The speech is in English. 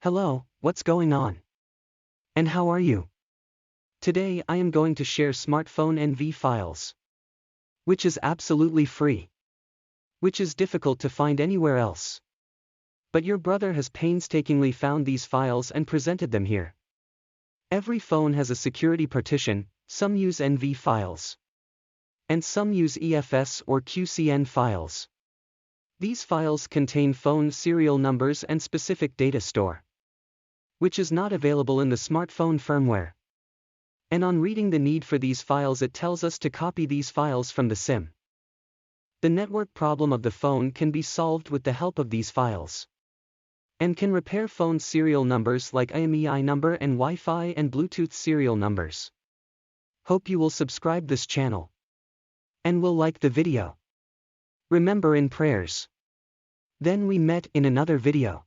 Hello, what's going on? And how are you? Today I am going to share smartphone NV files. Which is absolutely free. Which is difficult to find anywhere else. But your brother has painstakingly found these files and presented them here. Every phone has a security partition, some use NV files. And some use EFS or QCN files. These files contain phone serial numbers and specific data store, which is not available in the smartphone firmware. And on reading the need for these files, it tells us to copy these files from the SIM. The network problem of the phone can be solved with the help of these files. And can repair phone serial numbers like IMEI number and Wi-Fi and Bluetooth serial numbers. Hope you will subscribe this channel. And will like the video. Remember in prayers. Then we met in another video.